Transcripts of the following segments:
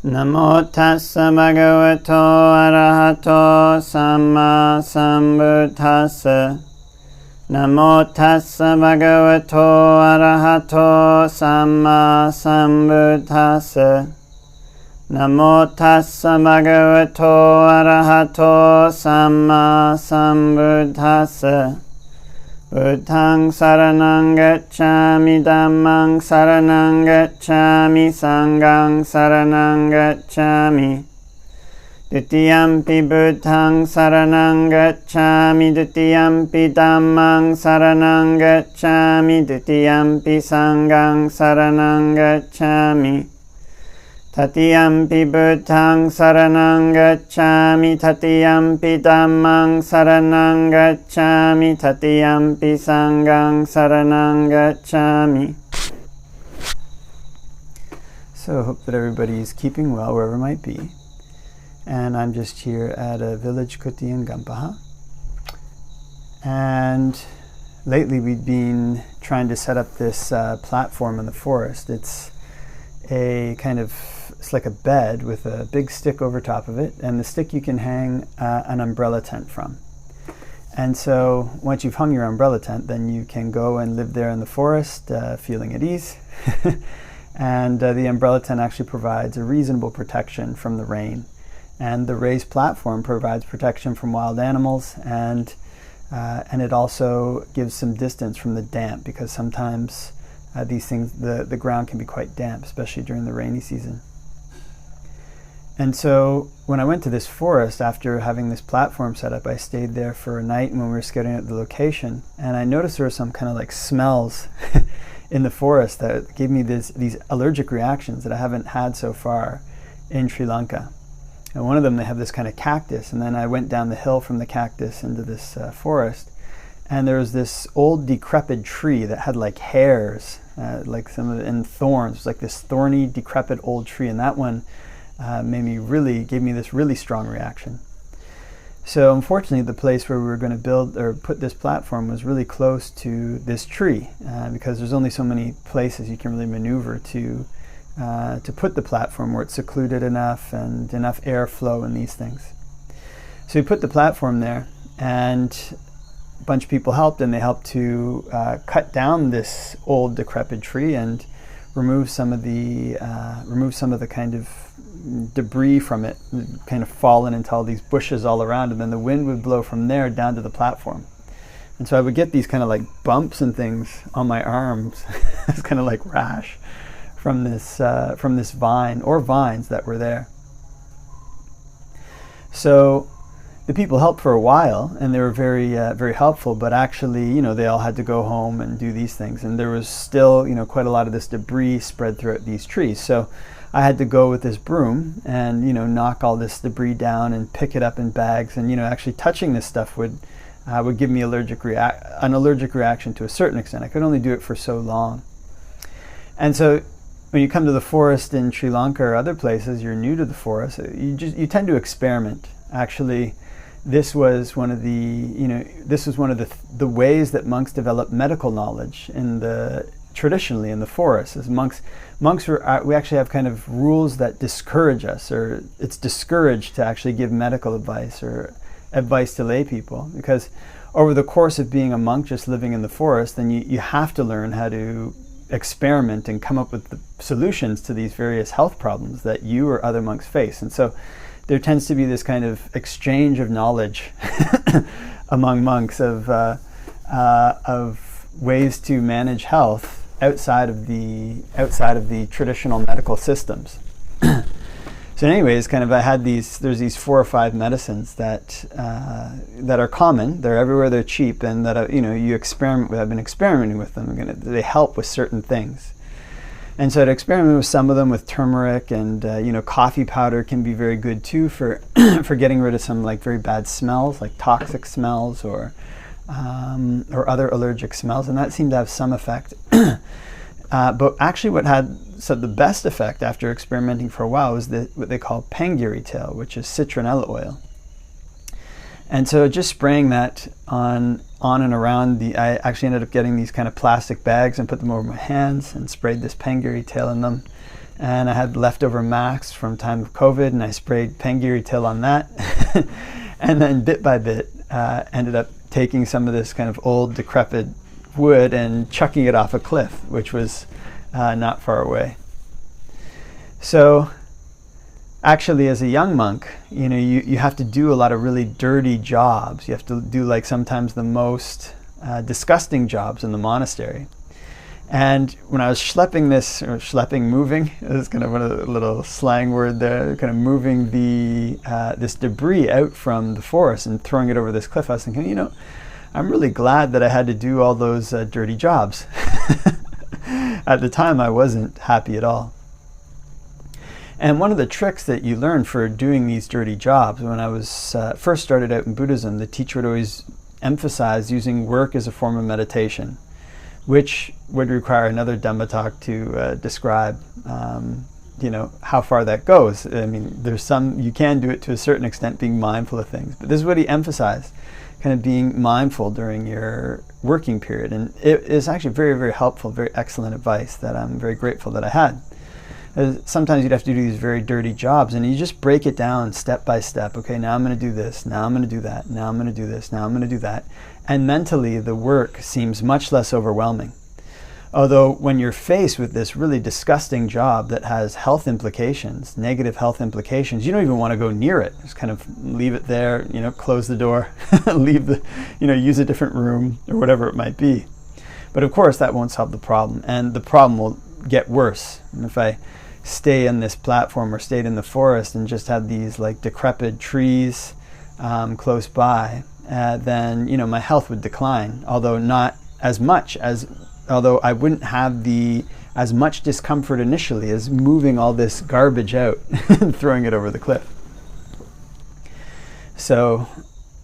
Namo tassa bhagavato arahato samma sambuddhassa. Namo tassa bhagavato arahato samma sambuddhassa. Namo tassa bhagavato arahato samma sambuddhassa. Buddhaṃ saranang gacchāmi, Dhammaṃ saranang gacchāmi, Sanghaṃ saranang gacchāmi. Dutiyampi Buddhaṃ saranang gacchāmi, Dutiyampi Dhammaṃ saranang gacchāmi, Dutiyampi Sanghaṃ saranang gacchāmi. Tatiyampi Buddhaṃ saranang gacchāmi, Tatiyampi Dhammaṃ saranang gacchāmi, Tatiyampi Sanghaṃ saranang gacchāmi. So I hope that everybody is keeping well wherever it might be. And I'm just here at a village kuti in Gampaha. And lately we've been trying to set up this platform in the forest. It's a kind of, it's like a bed with a big stick over top of it, and the stick you can hang an umbrella tent from. And so once you've hung your umbrella tent, then you can go and live there in the forest, feeling at ease. And the umbrella tent actually provides a reasonable protection from the rain. And the raised platform provides protection from wild animals, and it also gives some distance from the damp, because sometimes these things, the ground can be quite damp, especially during the rainy season. And so when I went to this forest, after having this platform set up, I stayed there for a night when we were scouting out the location, and I noticed there were some kind of like smells in the forest that gave me these allergic reactions that I haven't had so far in Sri Lanka. And one of them, they have this kind of cactus, and then I went down the hill from the cactus into this forest, and there was this old decrepit tree that had like hairs, like some of it, and thorns. It was like this thorny, decrepit old tree, and that one gave me this really strong reaction. So unfortunately, the place where we were going to build or put this platform was really close to this tree, because there's only so many places you can really maneuver to put the platform where it's secluded enough and enough airflow and these things. So we put the platform there, and a bunch of people helped, and they helped to cut down this old decrepit tree and remove some of the kind of debris from it, kind of fallen into all these bushes all around, and then the wind would blow from there down to the platform. And so I would get these kind of like bumps and things on my arms. It's kind of like rash from this vine or vines that were there. So the people helped for a while, and they were very very helpful, but actually, they all had to go home and do these things, and there was still, quite a lot of this debris spread throughout these trees. So I had to go with this broom and, knock all this debris down and pick it up in bags, and, actually touching this stuff would give me an allergic reaction to a certain extent. I could only do it for so long. And so when you come to the forest in Sri Lanka or other places, you're new to the forest, you tend to experiment. Actually, this was one of the ways that monks developed medical knowledge traditionally in the forest. As monks we actually have kind of rules that discourage us, or it's discouraged to actually give medical advice or advice to lay people, because over the course of being a monk just living in the forest, then you have to learn how to experiment and come up with the solutions to these various health problems that you or other monks face. And so there tends to be this kind of exchange of knowledge among monks of ways to manage health outside of the traditional medical systems. So anyways, there's these 4 or 5 medicines that are common. They're everywhere. They're cheap, and that you experiment with. I've been experimenting with them. They help with certain things. And so I'd experiment with some of them with turmeric, and coffee powder can be very good too for for getting rid of some like very bad smells, like toxic smells or other allergic smells, and that seemed to have some effect. But actually what had the best effect after experimenting for a while was what they call pangiri tail, which is citronella oil. And so just spraying that on and around I actually ended up getting these kind of plastic bags and put them over my hands and sprayed this pangiri tail in them. And I had leftover masks from time of COVID, and I sprayed Pengiri Till on that. And then bit by bit, ended up taking some of this kind of old, decrepit wood and chucking it off a cliff, which was not far away. So actually, as a young monk, you have to do a lot of really dirty jobs. You have to do like sometimes the most disgusting jobs in the monastery. And when I was moving, it's kind of a little slang word there, kind of moving this debris out from the forest and throwing it over this cliff, I was thinking, I'm really glad that I had to do all those dirty jobs. At the time, I wasn't happy at all. And one of the tricks that you learn for doing these dirty jobs, when I was first started out in Buddhism, the teacher would always emphasize using work as a form of meditation, which would require another Dhamma talk to describe, how far that goes. I mean, you can do it to a certain extent, being mindful of things. But this is what he emphasized, kind of being mindful during your working period. And it is actually very, very helpful, very excellent advice that I'm very grateful that I had. Sometimes you'd have to do these very dirty jobs, and you just break it down step by step. Okay, now I'm going to do this, now I'm going to do that, now I'm going to do this, now I'm going to do that. And mentally, the work seems much less overwhelming. Although when you're faced with this really disgusting job that has health implications, negative health implications, you don't even want to go near it. Just kind of leave it there, close the door, use a different room or whatever it might be. But of course, that won't solve the problem, and the problem will get worse. And if I stay on this platform or stayed in the forest and just had these like decrepit trees close by, then my health would decline, although not as much although I wouldn't have as much discomfort initially as moving all this garbage out and throwing it over the cliff. So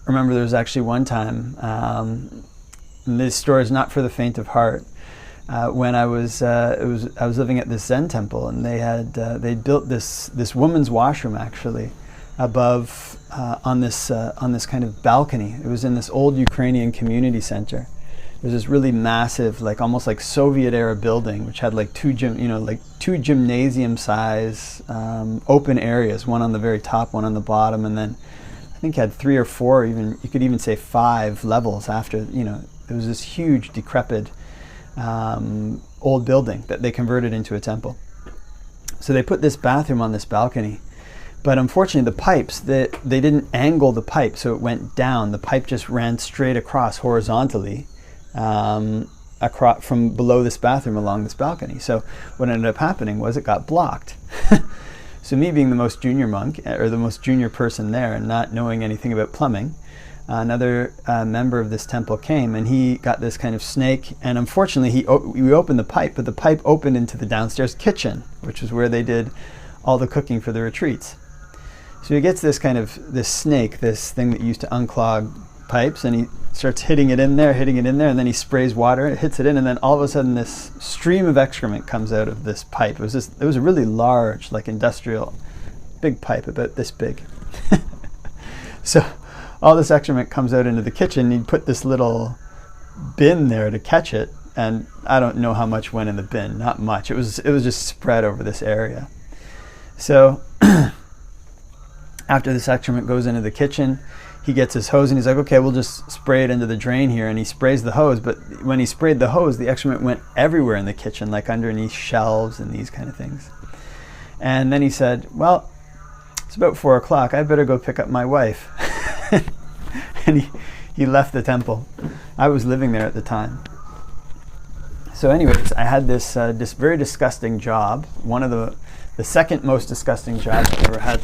remember, there was actually one time, and this story is not for the faint of heart, when I was living at this Zen temple, and they built this woman's washroom actually above on this kind of balcony. It was in this old Ukrainian community center. There's this really massive, almost like Soviet era building, which had two gymnasium size open areas, one on the very top, one on the bottom, and then I think had 3 or 4, even you could even say 5 levels after. It was this huge decrepit old building that they converted into a temple. So they put this bathroom on this balcony, but unfortunately the pipes, they didn't angle the pipe so it went down. The pipe just ran straight across horizontally from below this bathroom along this balcony. So what ended up happening was it got blocked. So me being the most junior monk, or the most junior person there, and not knowing anything about plumbing, another member of this temple came, and he got this kind of snake, and unfortunately we opened the pipe, but the pipe opened into the downstairs kitchen, which was where they did all the cooking for the retreats. So he gets this snake, this thing that used to unclog pipes, and he starts hitting it in there, and then he sprays water, it hits it in, and then all of a sudden this stream of excrement comes out of this pipe. It was a really large, industrial, big pipe, about this big. So all this excrement comes out into the kitchen. He'd put this little bin there to catch it, and I don't know how much went in the bin. Not much. It was just spread over this area. So after this excrement goes into the kitchen, he gets his hose and he's like, okay, we'll just spray it into the drain here. And he sprays the hose, but when he sprayed the hose, the excrement went everywhere in the kitchen, like underneath shelves and these kind of things. And then he said, well, it's about 4 o'clock. I better go pick up my wife. And he left the temple. I was living there at the time. So anyways, I had this very disgusting job. One of the second most disgusting jobs I've ever had.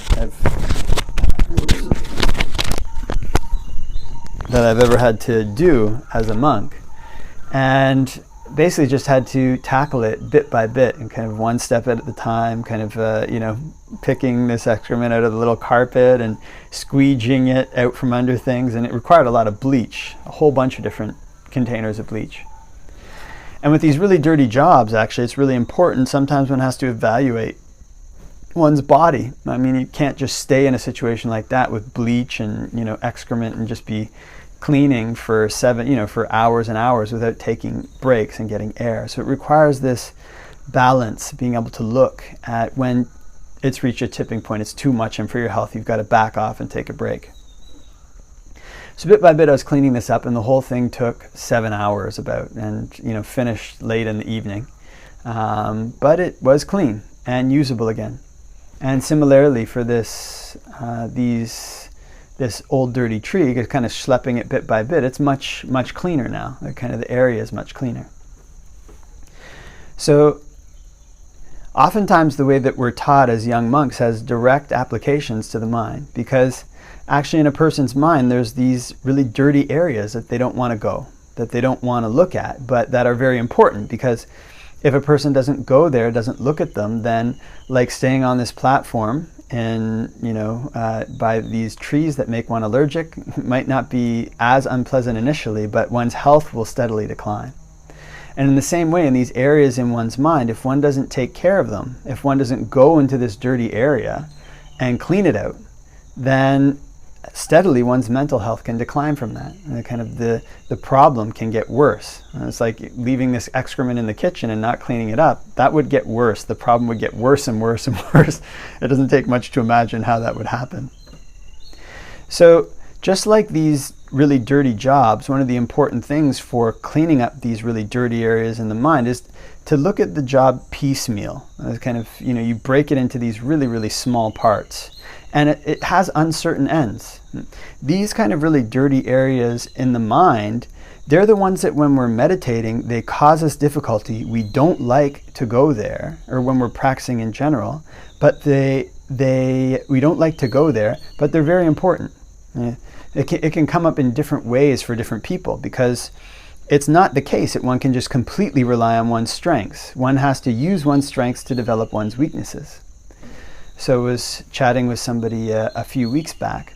That I've ever had to do as a monk, and basically just had to tackle it bit by bit and kind of one step at a time, kind of picking this excrement out of the little carpet and squeegeeing it out from under things, and it required a lot of bleach, a whole bunch of different containers of bleach. And with these really dirty jobs, actually, it's really important sometimes one has to evaluate one's body. I mean, you can't just stay in a situation like that with bleach and excrement and just be cleaning for hours and hours without taking breaks and getting air. So it requires this balance, being able to look at when it's reached a tipping point, it's too much, and for your health, you've got to back off and take a break. So bit by bit, I was cleaning this up, and the whole thing took 7 hours about, and finished late in the evening. But it was clean and usable again. And similarly for this old dirty tree, kind of schlepping it bit by bit, it's much cleaner now. The area is much cleaner. So oftentimes the way that we're taught as young monks has direct applications to the mind, because actually in a person's mind there's these really dirty areas that they don't want to go, that they don't want to look at, but that are very important, because if a person doesn't go there, doesn't look at them, then like staying on this platform and by these trees that make one allergic might not be as unpleasant initially, but one's health will steadily decline. And in the same way, in these areas in one's mind, if one doesn't take care of them, if one doesn't go into this dirty area and clean it out, then steadily one's mental health can decline from that. And the problem can get worse. And it's like leaving this excrement in the kitchen and not cleaning it up. That would get worse. The problem would get worse and worse and worse. It doesn't take much to imagine how that would happen. So just like these really dirty jobs, one of the important things for cleaning up these really dirty areas in the mind is to look at the job piecemeal. You break it into these really, really small parts. And it has uncertain ends. These kind of really dirty areas in the mind, they're the ones that when we're meditating, they cause us difficulty. We don't like to go there, or when we're practicing in general, but we don't like to go there, but they're very important. It can come up in different ways for different people, because it's not the case that one can just completely rely on one's strengths. One has to use one's strengths to develop one's weaknesses. So I was chatting with somebody a few weeks back,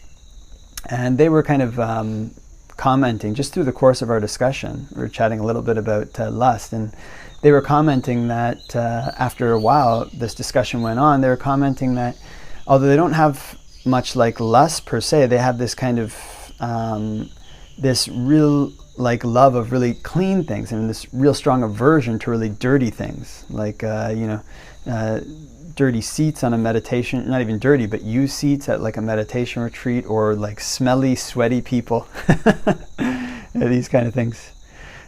and they were commenting just through the course of our discussion. We were chatting a little bit about lust, and they were commenting that after a while this discussion went on, they were commenting that although they don't have much like lust per se, they have this this real love of really clean things, and this real strong aversion to really dirty things, dirty seats on a meditation, not even dirty, but used seats at a meditation retreat, or smelly, sweaty people, these kind of things.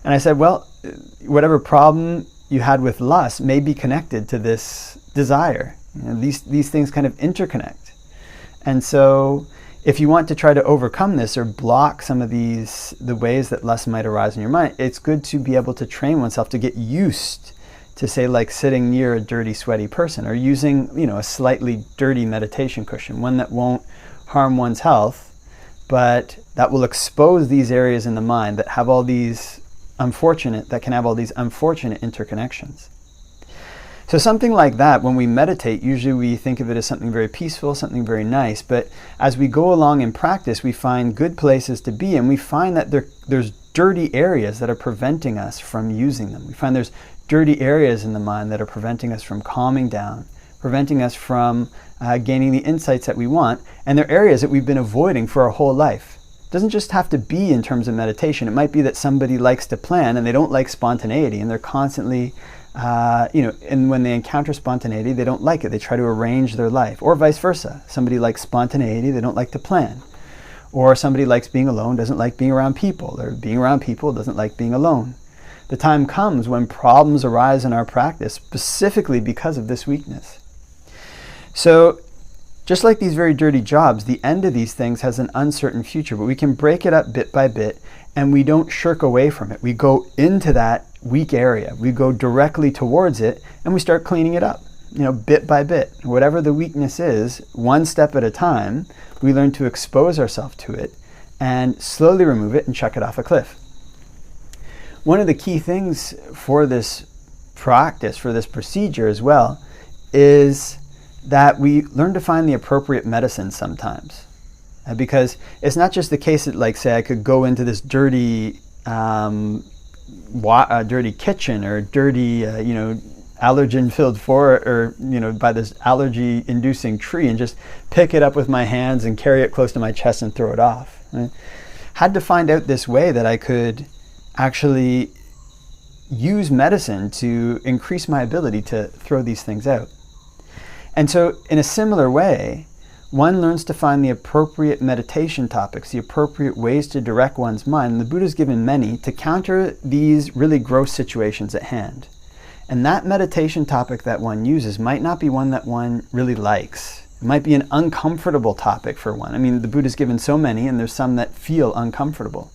And I said, well, whatever problem you had with lust may be connected to this desire. These things kind of interconnect. And so if you want to try to overcome this or block some of the ways that lust might arise in your mind, it's good to be able to train oneself to get used to, say, sitting near a dirty, sweaty person, or using, a slightly dirty meditation cushion, one that won't harm one's health, but that will expose these areas in the mind that have all these unfortunate interconnections. So something like that, when we meditate, usually we think of it as something very peaceful, something very nice, but as we go along in practice, we find good places to be, and we find that there's dirty areas that are preventing us from using them. We find there's dirty areas in the mind that are preventing us from calming down, preventing us from gaining the insights that we want, and they're areas that we've been avoiding for our whole life. It doesn't just have to be in terms of meditation. It might be that somebody likes to plan and they don't like spontaneity, and they're constantly and when they encounter spontaneity, they don't like it. They try to arrange their life, or vice versa. Somebody likes spontaneity, they don't like to plan. Or somebody likes being alone, doesn't like being around people, or being around people, doesn't like being alone. The time comes when problems arise in our practice specifically because of this weakness. So just like these very dirty jobs, the end of these things has an uncertain future, but we can break it up bit by bit, and we don't shirk away from it. We go into that weak area. We go directly towards it, and we start cleaning it up, bit by bit. Whatever the weakness is, one step at a time, we learn to expose ourselves to it and slowly remove it and chuck it off a cliff. One of the key things for this practice, for this procedure as well, is that we learn to find the appropriate medicine sometimes. Because it's not just the case that, say, I could go into this dirty dirty kitchen, or dirty, allergen-filled forest, or, by this allergy-inducing tree, and just pick it up with my hands and carry it close to my chest and throw it off. Right? Had to find out this way that I could actually use medicine to increase my ability to throw these things out. And so in a similar way, one learns to find the appropriate meditation topics, the appropriate ways to direct one's mind. And the Buddha's given many to counter these really gross situations at hand. And that meditation topic that one uses might not be one that one really likes. It might be an uncomfortable topic for one. I mean, the Buddha's given so many, and there's some that feel uncomfortable.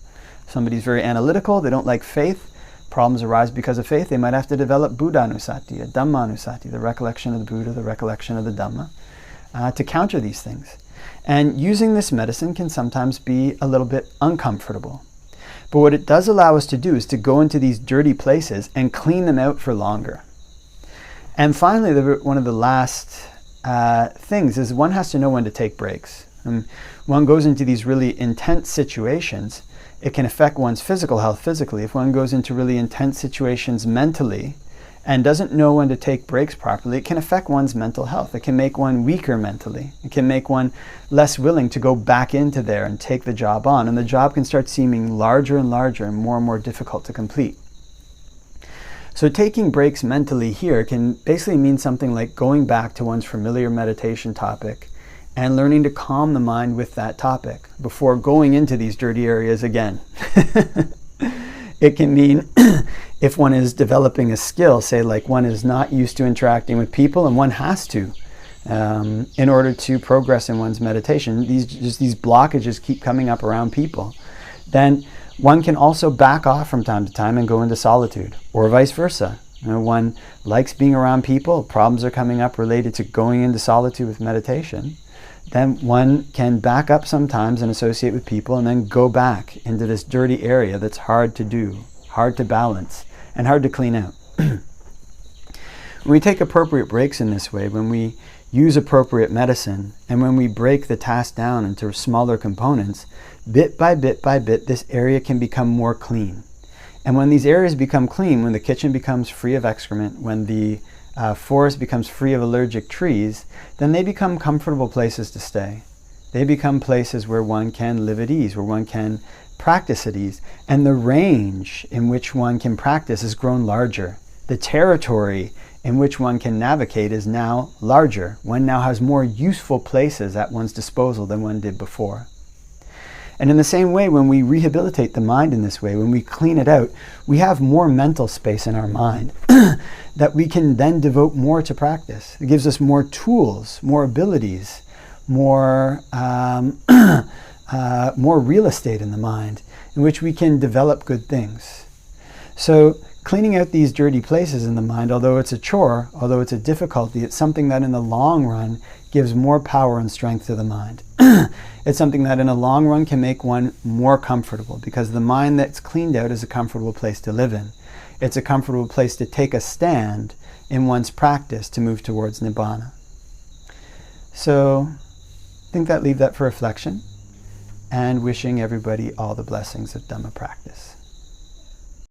Somebody's very analytical, they don't like faith. Problems arise because of faith. They might have to develop Buddha-nusati, Dhamma-Nusati, the recollection of the Buddha, the recollection of the Dhamma, to counter these things. And using this medicine can sometimes be a little bit uncomfortable. But what it does allow us to do is to go into these dirty places and clean them out for longer. And finally, one of the last things is one has to know when to take breaks. One goes into these really intense situations. It can affect one's physical health physically. If one goes into really intense situations mentally and doesn't know when to take breaks properly, it can affect one's mental health. It can make one weaker mentally. It can make one less willing to go back into there and take the job on. And the job can start seeming larger and larger and more difficult to complete. So taking breaks mentally here can basically mean something like going back to one's familiar meditation topic and learning to calm the mind with that topic before going into these dirty areas again. It can mean if one is developing a skill, say like one is not used to interacting with people and one has to in order to progress in one's meditation, these blockages keep coming up around people, then one can also back off from time to time and go into solitude, or vice versa. One likes being around people, problems are coming up related to going into solitude with meditation, then one can back up sometimes and associate with people and then go back into this dirty area that's hard to do, hard to balance, and hard to clean out. When we take appropriate breaks in this way, when we use appropriate medicine, and when we break the task down into smaller components, bit by bit by bit, this area can become more clean. And when these areas become clean, when the kitchen becomes free of excrement, when the forest becomes free of allergic trees, then they become comfortable places to stay. They become places where one can live at ease, where one can practice at ease. And the range in which one can practice has grown larger. The territory in which one can navigate is now larger. One now has more useful places at one's disposal than one did before. And in the same way, when we rehabilitate the mind in this way, when we clean it out, we have more mental space in our mind that we can then devote more to practice. It gives us more tools, more abilities, more real estate in the mind in which we can develop good things. So cleaning out these dirty places in the mind, although it's a chore, although it's a difficulty, it's something that in the long run gives more power and strength to the mind. It's something that in the long run can make one more comfortable, because the mind that's cleaned out is a comfortable place to live in. It's a comfortable place to take a stand in one's practice to move towards Nibbana. So I think leave that for reflection, and wishing everybody all the blessings of Dhamma practice.